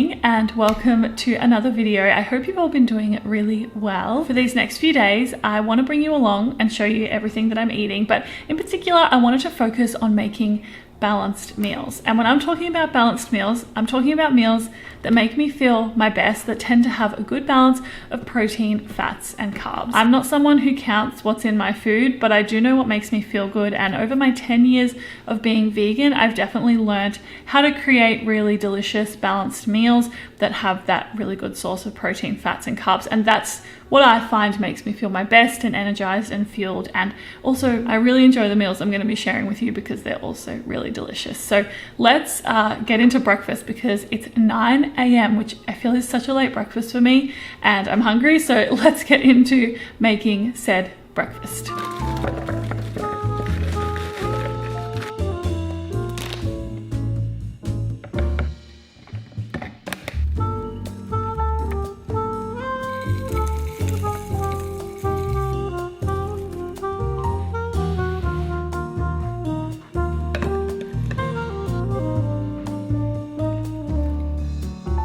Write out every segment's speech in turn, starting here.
morning and welcome to another video. I hope you've all been doing really well. For these next few days, I want to bring you along and show you everything that I'm eating, but in particular, I wanted to focus on making balanced meals. And when I'm talking about balanced meals, I'm talking about meals that make me feel my best, that tend to have a good balance of protein, fats, and carbs. I'm not someone who counts what's in my food, but I do know what makes me feel good. And over my 10 years of being vegan, I've definitely learned how to create really delicious, balanced meals that have that really good source of protein, fats, and carbs. And that's what I find makes me feel my best and energized and fueled. And also, I really enjoy the meals I'm going to be sharing with you because they're also really delicious. So let's get into breakfast because it's 9 a.m., which I feel is such a late breakfast for me, and I'm hungry. So let's get into making said breakfast.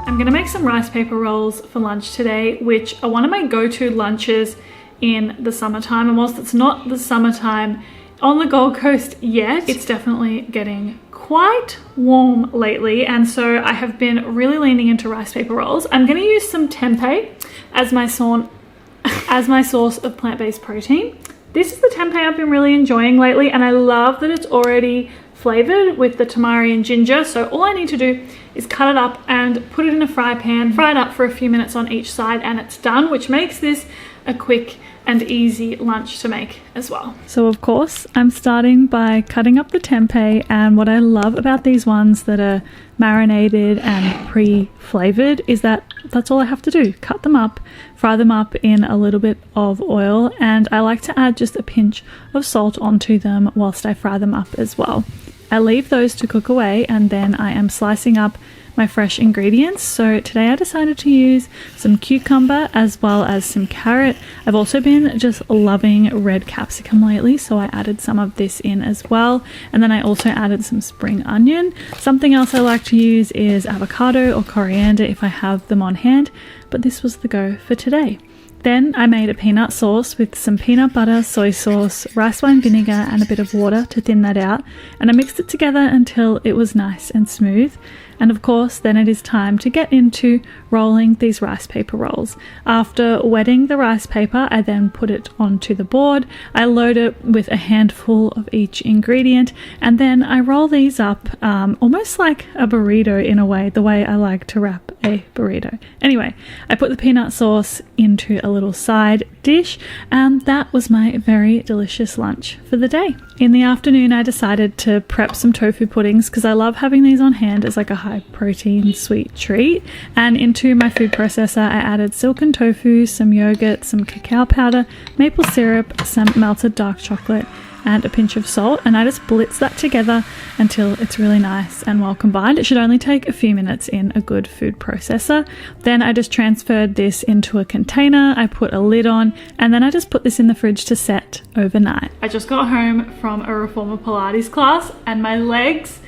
I'm gonna make some rice paper rolls for lunch today, which are one of my go-to lunches in the summertime. And whilst it's not the summertime on the Gold Coast yet, it's definitely getting quite warm lately. And so I have been really leaning into rice paper rolls. I'm gonna use some tempeh as my source of plant-based protein. This is the tempeh I've been really enjoying lately, and I love that it's already flavored with the tamari and ginger. So all I need to do is cut it up and put it in a fry pan, fry it up for a few minutes on each side, and it's done, which makes this a quick and easy lunch to make as well. So of course, I'm starting by cutting up the tempeh, and what I love about these ones that are marinated and pre-flavored is that that's all I have to do. Cut them up, fry them up in a little bit of oil, and I like to add just a pinch of salt onto them whilst I fry them up as well. I leave those to cook away, and then I am slicing up my fresh ingredients. So today I decided to use some cucumber as well as some carrot. I've also been just loving red capsicum lately, so I added some of this in as well. And then I also added some spring onion. Something else I like to use is avocado or coriander if I have them on hand, but this was the go for today. Then I made a peanut sauce with some peanut butter, soy sauce, rice wine vinegar, and a bit of water to thin that out. And I mixed it together until it was nice and smooth. And of course, then it is time to get into rolling these rice paper rolls. After wetting the rice paper, I then put it onto the board. I load it with a handful of each ingredient, and then I roll these up almost like a burrito in a way, the way I like to wrap a burrito. Anyway, I put the peanut sauce into a little side dish, and that was my very delicious lunch for the day. In the afternoon, I decided to prep some tofu puddings because I love having these on hand as like a high protein sweet treat. And into my food processor, I added silken tofu, some yogurt, some cacao powder, maple syrup, some melted dark chocolate, and a pinch of salt, and I just blitz that together until it's really nice and well combined. It should only take a few minutes in a good food processor. Then I just transferred this into a container, I put a lid on, and then I just put this in the fridge to set overnight. I just got home from a reformer Pilates class, and my legs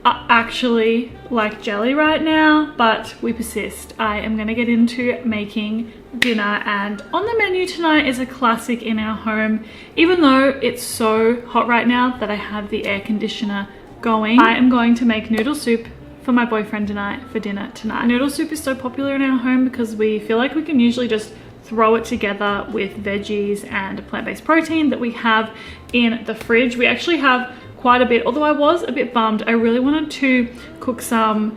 are actually like jelly right now, but we persist. I am gonna get into making dinner, and on the menu tonight is a classic in our home. Even though it's so hot right now that I have the air conditioner going, I am going to make noodle soup for my boyfriend and I for dinner tonight. Noodle soup is so popular in our home because we feel like we can usually just throw it together with veggies and plant-based protein that we have in the fridge. We actually have quite a bit, although I was a bit bummed. I really wanted to cook some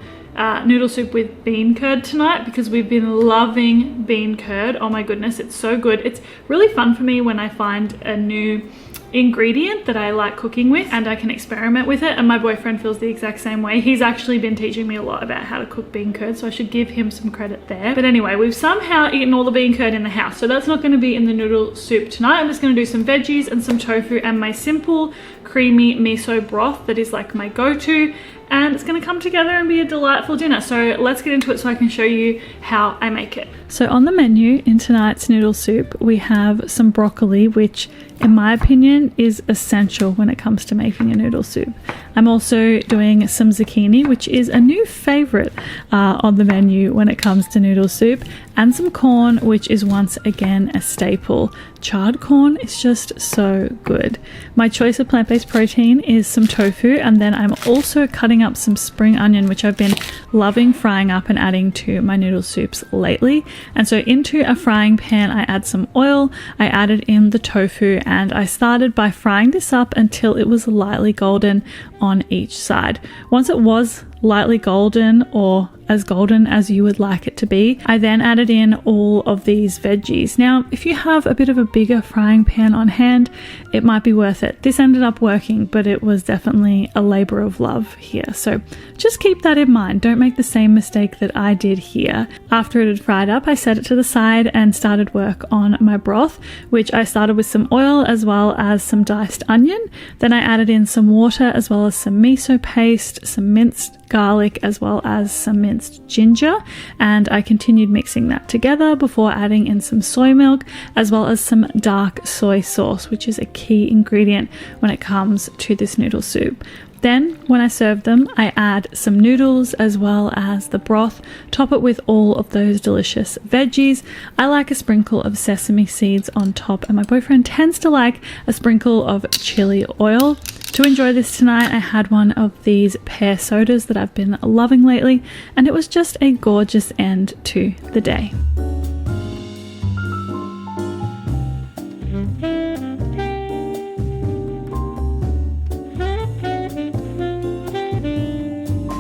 noodle soup with bean curd tonight because we've been loving bean curd. Oh my goodness, it's so good. It's really fun for me when I find a new ingredient that I like cooking with and I can experiment with it, and my boyfriend feels the exact same way. He's actually been teaching me a lot about how to cook bean curd, so I should give him some credit there. But anyway, we've somehow eaten all the bean curd in the house, so that's not going to be in the noodle soup tonight. I'm just going to do some veggies and some tofu and my simple creamy miso broth that is like my go-to, and it's going to come together and be a delightful dinner. So let's get into it so I can show you how I make it. So on the menu in tonight's noodle soup, we have some broccoli, which in my opinion is essential when it comes to making a noodle soup. I'm also doing some zucchini, which is a new favorite on the menu when it comes to noodle soup, and some corn, which is once again a staple. Charred corn is just so good. My choice of plant-based protein is some tofu, and then I'm also cutting up some spring onion, which I've been loving frying up and adding to my noodle soups lately. And so into a frying pan, I add some oil, I added in the tofu, and I started by frying this up until it was lightly golden on each side. Once it was lightly golden, or as golden as you would like it to be, I then added in all of these veggies. Now, if you have a bit of a bigger frying pan on hand, it might be worth it. This ended up working, but it was definitely a labor of love here. So just keep that in mind. Don't make the same mistake that I did here. After it had fried up, I set it to the side and started work on my broth, which I started with some oil as well as some diced onion. Then I added in some water as well as some miso paste, some minced garlic as well as some minced ginger, and I continued mixing that together before adding in some soy milk as well as some dark soy sauce, which is a key ingredient when it comes to this noodle soup. Then when I serve them, I add some noodles as well as the broth, top it with all of those delicious veggies. I like a sprinkle of sesame seeds on top, and my boyfriend tends to like a sprinkle of chili oil. To enjoy this tonight, I had one of these pear sodas that I've been loving lately, and it was just a gorgeous end to the day.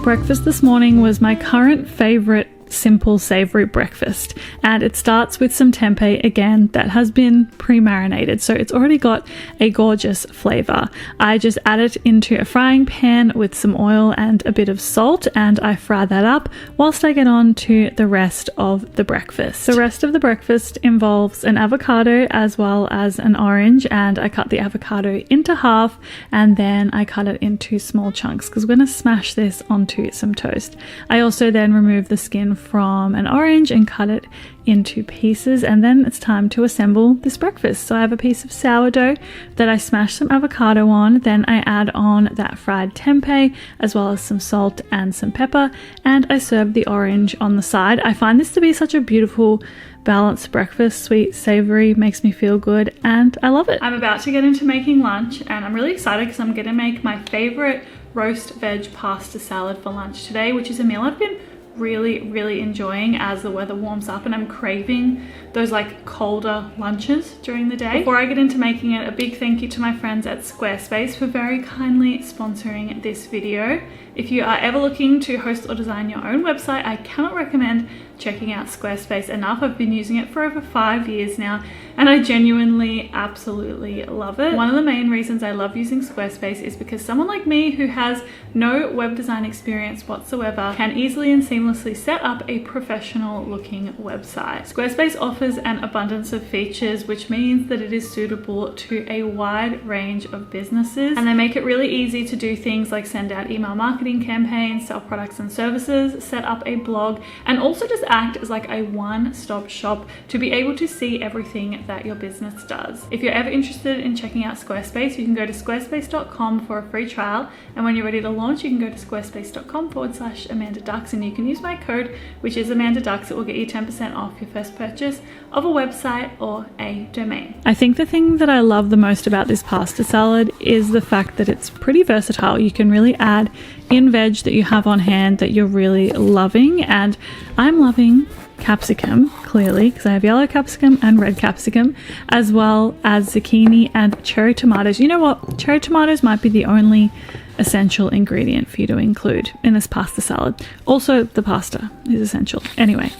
Breakfast this morning was my current favorite simple savory breakfast, and it starts with some tempeh again that has been pre-marinated, so it's already got a gorgeous flavor. I just add it into a frying pan with some oil and a bit of salt, and I fry that up whilst I get on to the rest of the breakfast. The rest of the breakfast involves an avocado as well as an orange, and I cut the avocado into half and then I cut it into small chunks because we're going to smash this onto some toast. I also then remove the skin from an orange and cut it into pieces, and then it's time to assemble this breakfast. So I have a piece of sourdough that I smash some avocado on, then I add on that fried tempeh as well as some salt and some pepper, and I serve the orange on the side. I find this to be such a beautiful balanced breakfast. Sweet, savory, makes me feel good, and I love it. I'm about to get into making lunch, and I'm really excited because I'm gonna make my favorite roast veg pasta salad for lunch today, which is a meal I've been really enjoying as the weather warms up and I'm craving those like colder lunches during the day. Before I get into making it, a big thank you to my friends at Squarespace for very kindly sponsoring this video. If you are ever looking to host or design your own website, I cannot recommend checking out Squarespace enough. I've been using it for over 5 years now, and I genuinely absolutely love it. One of the main reasons I love using Squarespace is because someone like me who has no web design experience whatsoever can easily and seamlessly set up a professional looking website. Squarespace offers an abundance of features, which means that it is suitable to a wide range of businesses, and they make it really easy to do things like send out email marketing campaigns, sell products and services, set up a blog, and also just act as like a one-stop shop to be able to see everything that your business does. If you're ever interested in checking out Squarespace, you can go to squarespace.com for a free trial, and when you're ready to launch, you can go to squarespace.com/AmandaDux, and you can use my code, which is AmandaDux. It will get you 10% off your first purchase of a website or a domain. I think the thing that I love the most about this pasta salad is the fact that it's pretty versatile. You can really add in veg that you have on hand that you're really loving, and I'm loving capsicum, clearly, because I have yellow capsicum and red capsicum, as well as zucchini and cherry tomatoes. You know what? Cherry tomatoes might be the only essential ingredient for you to include in this pasta salad. Also, the pasta is essential. Anyway,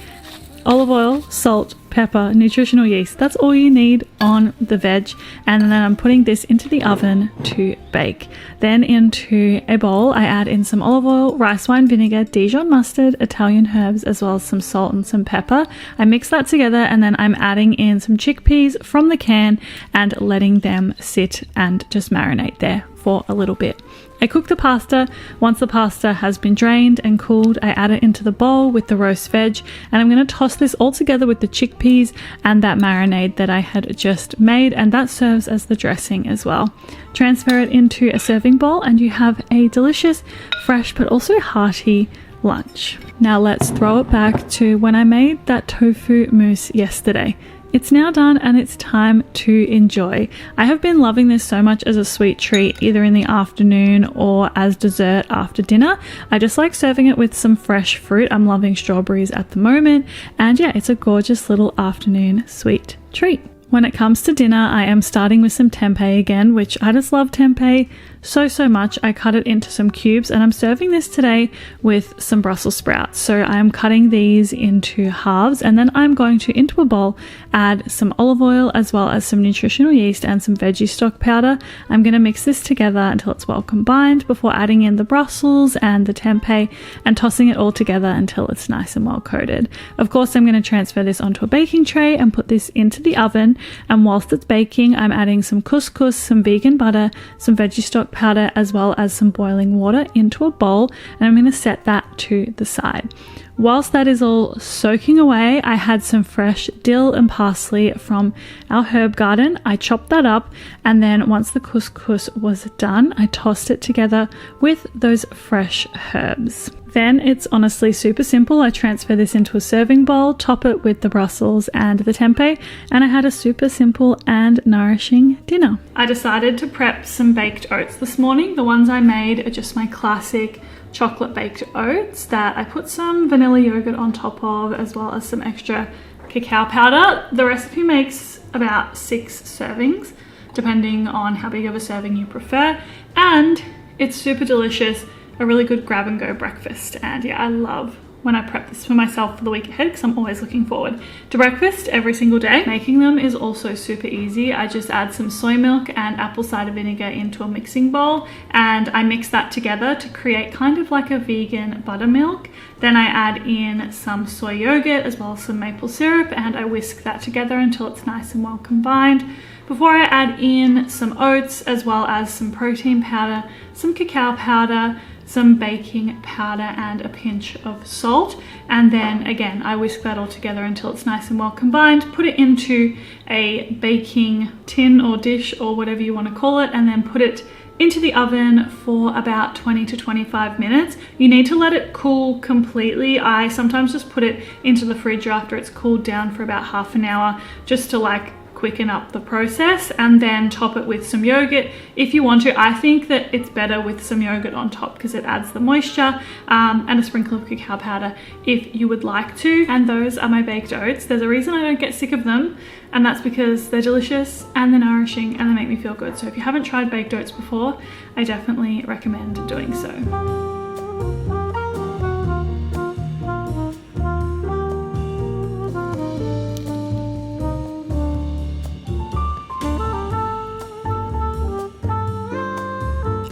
olive oil, salt, pepper, nutritional yeast. That's all you need on the veg. And then I'm putting this into the oven to bake. Then into a bowl, I add in some olive oil, rice wine vinegar, Dijon mustard, Italian herbs, as well as some salt and some pepper. I mix that together, and then I'm adding in some chickpeas from the can and letting them sit and just marinate there for a little bit. I cook the pasta. Once the pasta has been drained and cooled, I add it into the bowl with the roast veg, and I'm going to toss this all together with the chickpeas and that marinade that I had just made, and that serves as the dressing as well. Transfer it into a serving bowl and you have a delicious, fresh but also hearty lunch. Now let's throw it back to when I made that tofu mousse yesterday. It's now done and it's time to enjoy. I have been loving this so much as a sweet treat, either in the afternoon or as dessert after dinner. I just like serving it with some fresh fruit. I'm loving strawberries at the moment, and yeah, it's a gorgeous little afternoon sweet treat. When it comes to dinner, I am starting with some tempeh again, which I just love tempeh so much. I cut it into some cubes and I'm serving this today with some Brussels sprouts. So I'm cutting these into halves, and then I'm going to, into a bowl, add some olive oil as well as some nutritional yeast and some veggie stock powder. I'm going to mix this together until it's well combined before adding in the Brussels and the tempeh and tossing it all together until it's nice and well coated. Of course, I'm going to transfer this onto a baking tray and put this into the oven, and whilst it's baking, I'm adding some couscous, some vegan butter, some veggie stock powder as well as some boiling water into a bowl, and I'm going to set that to the side. Whilst that is all soaking away, I had some fresh dill and parsley from our herb garden. I chopped that up, and then once the couscous was done, I tossed it together with those fresh herbs. Then it's honestly super simple. I transfer this into a serving bowl, top it with the Brussels and the tempeh, and I had a super simple and nourishing dinner. I decided to prep some baked oats this morning. The ones I made are just my classic chocolate baked oats that I put some vanilla yogurt on top of, as well as some extra cacao powder. The recipe makes about 6 servings, depending on how big of a serving you prefer, and it's super delicious. A really good grab and go breakfast, and yeah, I love when I prep this for myself for the week ahead because I'm always looking forward to breakfast every single day. Making them is also super easy. I just add some soy milk and apple cider vinegar into a mixing bowl, and I mix that together to create kind of like a vegan buttermilk. Then I add in some soy yogurt as well as some maple syrup, and I whisk that together until it's nice and well combined before I add in some oats as well as some protein powder, some cacao powder, some baking powder and a pinch of salt. And then again, I whisk that all together until it's nice and well combined, put it into a baking tin or dish or whatever you want to call it, and then put it into the oven for about 20 to 25 minutes. You need to let it cool completely. I sometimes just put it into the fridge after it's cooled down for about half an hour just to like quicken up the process, and then top it with some yogurt if you want to. I think that it's better with some yogurt on top because it adds the moisture, and a sprinkle of cacao powder if you would like to. And those are my baked oats. There's a reason I don't get sick of them, and that's because they're delicious and they're nourishing and they make me feel good. So if you haven't tried baked oats before, I definitely recommend doing so.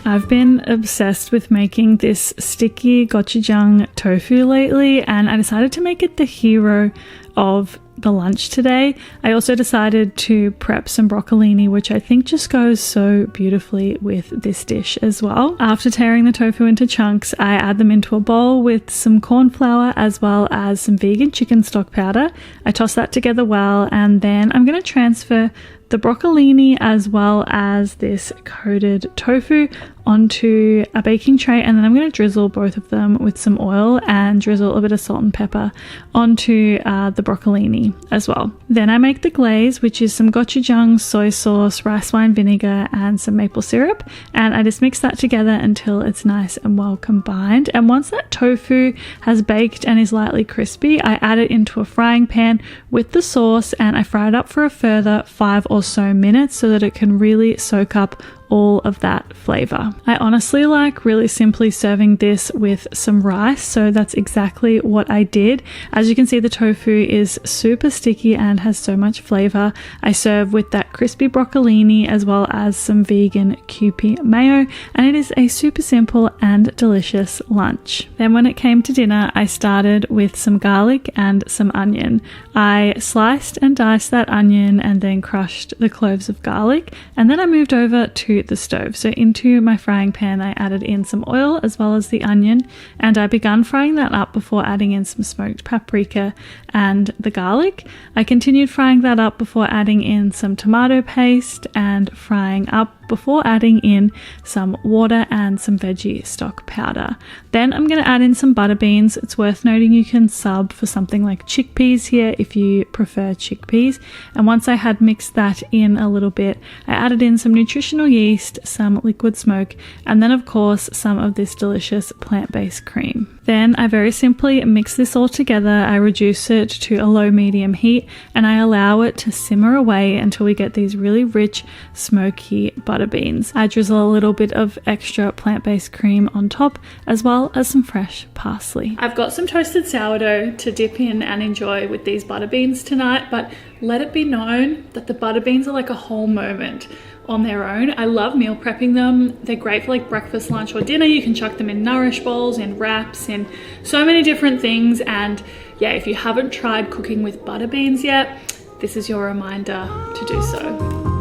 I've been obsessed with making this sticky gochujang tofu lately, and I decided to make it the hero of the lunch today. I also decided to prep some broccolini, which I think just goes so beautifully with this dish as well. After tearing the tofu into chunks, I add them into a bowl with some corn flour as well as some vegan chicken stock powder. I toss that together well, and then I'm going to transfer the broccolini as well as this coated tofu onto a baking tray, and then I'm going to drizzle both of them with some oil and drizzle a bit of salt and pepper onto the broccolini as well. Then I make the glaze, which is some gochujang, soy sauce, rice wine vinegar and some maple syrup, and I just mix that together until it's nice and well combined. And once that tofu has baked and is lightly crispy, I add it into a frying pan with the sauce, and I fry it up for a further 5 or so minutes so that it can really soak up all of that flavor. I honestly like really simply serving this with some rice, so that's exactly what I did. As you can see, the tofu is super sticky and has so much flavor. I serve with that crispy broccolini as well as some vegan Kewpie mayo, and it is a super simple and delicious lunch. Then when it came to dinner, I started with some garlic and some onion. I sliced and diced that onion and then crushed the cloves of garlic, and then I moved over to the stove. So into my frying pan I added in some oil as well as the onion, and I began frying that up before adding in some smoked paprika and the garlic. I continued frying that up before adding in some tomato paste and frying up before adding in some water and some veggie stock powder. Then I'm going to add in some butter beans. It's worth noting you can sub for something like chickpeas here if you prefer chickpeas. And once I had mixed that in a little bit, I added in some nutritional yeast, some liquid smoke, and then of course some of this delicious plant-based cream. Then I very simply mix this all together. I reduce it to a low-medium heat and I allow it to simmer away until we get these really rich, smoky butter beans. I drizzle a little bit of extra plant-based cream on top as well as some fresh parsley. I've got some toasted sourdough to dip in and enjoy with these butter beans tonight, but let it be known that the butter beans are like a whole moment on their own. I love meal prepping them. They're great for like breakfast, lunch or dinner. You can chuck them in nourish bowls, in wraps, in so many different things. And yeah, if you haven't tried cooking with butter beans yet, this is your reminder to do so.